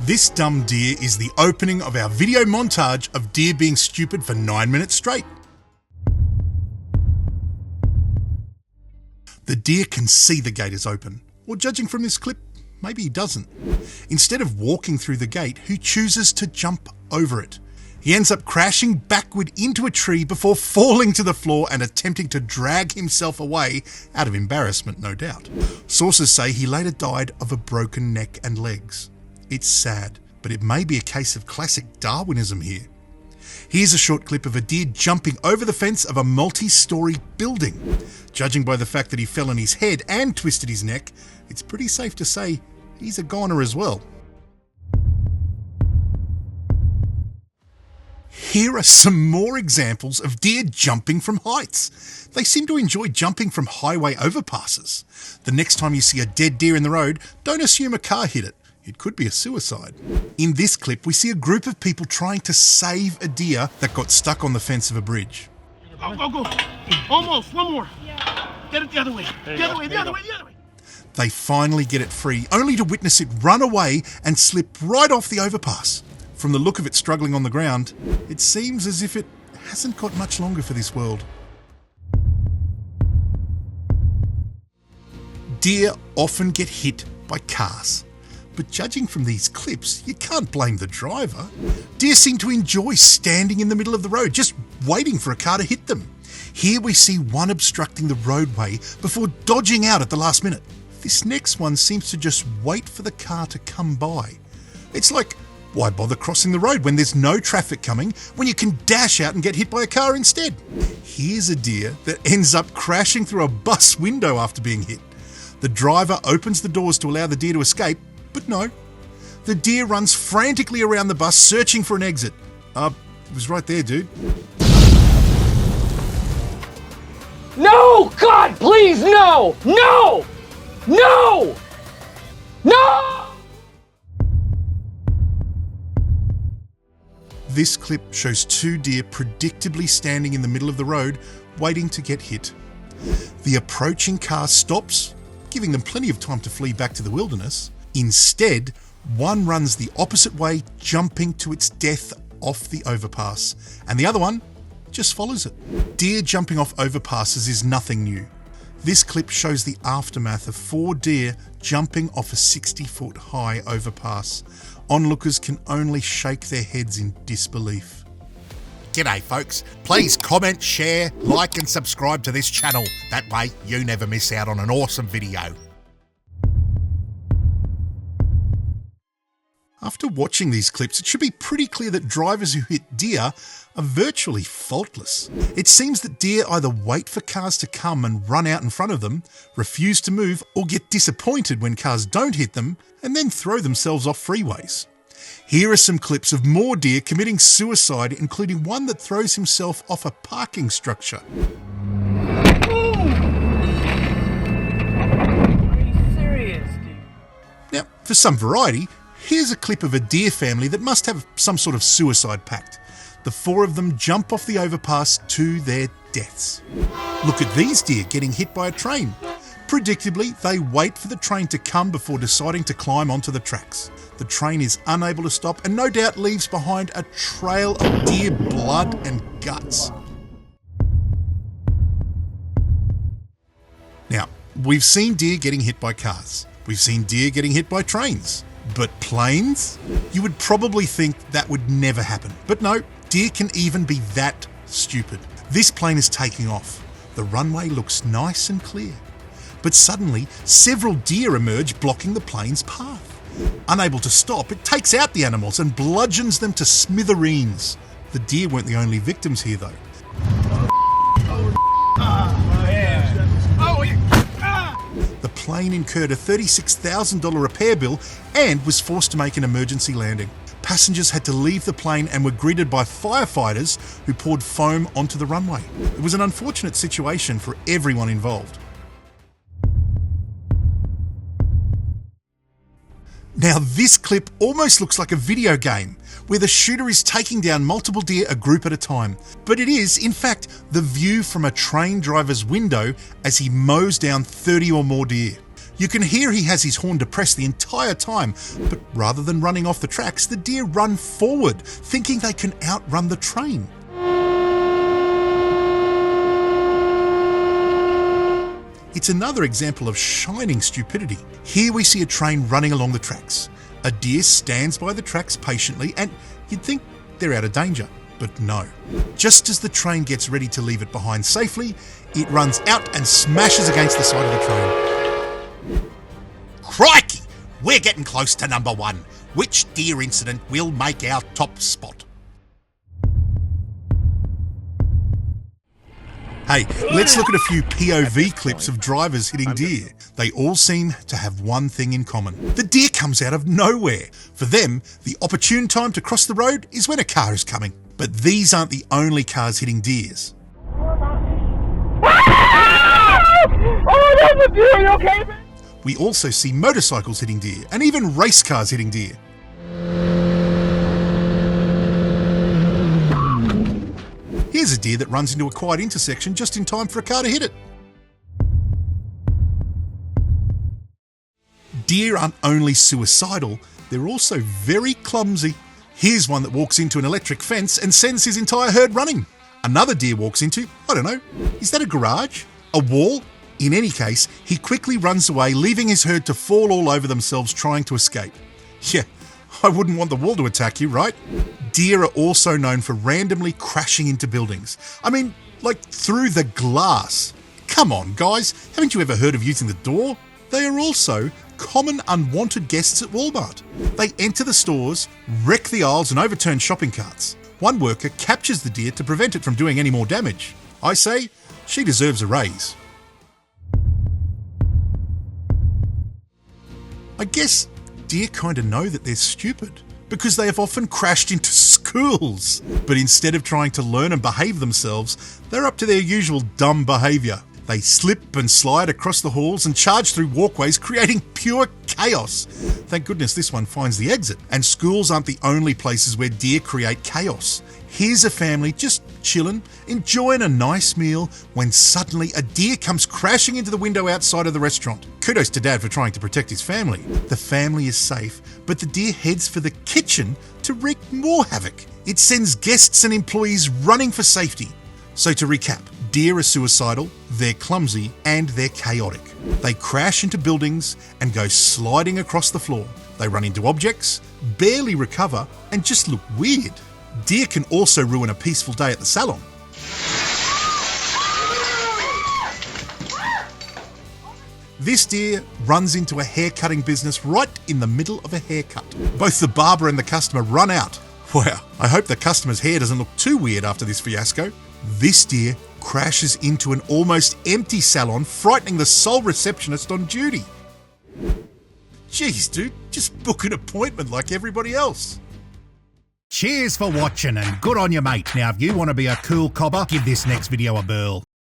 This dumb deer is the opening of our video montage of deer being stupid for 9 minutes straight. The deer can see the gate is open, or judging from this clip, maybe he doesn't. Instead of walking through the gate, he chooses to jump over it. He ends up crashing backward into a tree before falling to the floor and attempting to drag himself away, out of embarrassment, no doubt. Sources say he later died of a broken neck and legs. It's sad, but it may be a case of classic Darwinism here. Here's a short clip of a deer jumping over the fence of a multi-storey building. Judging by the fact that he fell on his head and twisted his neck, it's pretty safe to say he's a goner as well. Here are some more examples of deer jumping from heights. They seem to enjoy jumping from highway overpasses. The next time you see a dead deer in the road, don't assume a car hit it. It could be a suicide. In this clip, we see a group of people trying to save a deer that got stuck on the fence of a bridge. Go. Almost. One more. Yeah. Get it the other way. The other way. They finally get it free, only to witness it run away and slip right off the overpass. From the look of it struggling on the ground, it seems as if it hasn't got much longer for this world. Deer often get hit by cars. But judging from these clips, you can't blame the driver. Deer seem to enjoy standing in the middle of the road, just waiting for a car to hit them. Here we see one obstructing the roadway before dodging out at the last minute. This next one seems to just wait for the car to come by. It's like, why bother crossing the road when there's no traffic coming, when you can dash out and get hit by a car instead? Here's a deer that ends up crashing through a bus window after being hit. The driver opens the doors to allow the deer to escape, but no. The deer runs frantically around the bus searching for an exit. It was right there, dude. No! God, please, no! No! No! No! This clip shows two deer predictably standing in the middle of the road, waiting to get hit. The approaching car stops, giving them plenty of time to flee back to the wilderness. Instead, one runs the opposite way, jumping to its death off the overpass, and the other one just follows it. Deer jumping off overpasses is nothing new. This clip shows the aftermath of 4 deer jumping off a 60-foot high overpass. Onlookers can only shake their heads in disbelief. G'day folks, please comment, share, like and subscribe to this channel. That way you never miss out on an awesome video. After watching these clips, it should be pretty clear that drivers who hit deer are virtually faultless. It seems that deer either wait for cars to come and run out in front of them, refuse to move, or get disappointed when cars don't hit them, and then throw themselves off freeways. Here are some clips of more deer committing suicide, including one that throws himself off a parking structure. Are you serious, dude? Now, for some variety, here's a clip of a deer family that must have some sort of suicide pact. The 4 of them jump off the overpass to their deaths. Look at these deer getting hit by a train. Predictably, they wait for the train to come before deciding to climb onto the tracks. The train is unable to stop and no doubt leaves behind a trail of deer blood and guts. Now, we've seen deer getting hit by cars. We've seen deer getting hit by trains. But planes? You would probably think that would never happen. But no, deer can even be that stupid. This plane is taking off. The runway looks nice and clear. But suddenly, several deer emerge blocking the plane's path. Unable to stop, it takes out the animals and bludgeons them to smithereens. The deer weren't the only victims here though. The plane incurred a $36,000 repair bill and was forced to make an emergency landing. Passengers had to leave the plane and were greeted by firefighters who poured foam onto the runway. It was an unfortunate situation for everyone involved. Now this clip almost looks like a video game, where the shooter is taking down multiple deer a group at a time. But it is, in fact, the view from a train driver's window as he mows down 30 or more deer. You can hear he has his horn depressed the entire time, but rather than running off the tracks, the deer run forward, thinking they can outrun the train. It's another example of shining stupidity. Here we see a train running along the tracks. A deer stands by the tracks patiently, and you'd think they're out of danger, but no. Just as the train gets ready to leave it behind safely, it runs out and smashes against the side of the train. Crikey! We're getting close to number one. Which deer incident will make our top spot? Hey, let's look at a few POV clips of drivers hitting deer. They all seem to have one thing in common. The deer comes out of nowhere. For them, the opportune time to cross the road is when a car is coming. But these aren't the only cars hitting deers. Oh, that's a deer, you okay, man? We also see motorcycles hitting deer, and even race cars hitting deer. Here's a deer that runs into a quiet intersection just in time for a car to hit it. Deer aren't only suicidal, they're also very clumsy. Here's one that walks into an electric fence and sends his entire herd running. Another deer walks into, I don't know, is that a garage? A wall? In any case, he quickly runs away, leaving his herd to fall all over themselves trying to escape. Yeah, I wouldn't want the wall to attack you, right? Deer are also known for randomly crashing into buildings. I mean, like through the glass. Come on, guys, haven't you ever heard of using the door? They are also common unwanted guests at Walmart. They enter the stores, wreck the aisles and overturn shopping carts. One worker captures the deer to prevent it from doing any more damage. I say, she deserves a raise. I guess deer kind of know that they're stupid because they have often crashed into schools. But instead of trying to learn and behave themselves, they're up to their usual dumb behaviour. They slip and slide across the halls and charge through walkways, creating pure chaos. Thank goodness this one finds the exit. And schools aren't the only places where deer create chaos. Here's a family just chilling, enjoying a nice meal, when suddenly a deer comes crashing into the window outside of the restaurant. Kudos to Dad for trying to protect his family. The family is safe, but the deer heads for the kitchen to wreak more havoc. It sends guests and employees running for safety. So to recap, deer are suicidal, they're clumsy, and they're chaotic. They crash into buildings and go sliding across the floor. They run into objects, barely recover, and just look weird. Deer can also ruin a peaceful day at the salon. This deer runs into a haircutting business right in the middle of a haircut. Both the barber and the customer run out. Wow, I hope the customer's hair doesn't look too weird after this fiasco. This deer crashes into an almost empty salon, frightening the sole receptionist on duty. Jeez, dude, just book an appointment like everybody else. Cheers for watching and good on you, mate. Now, if you want to be a cool cobber, give this next video a burl.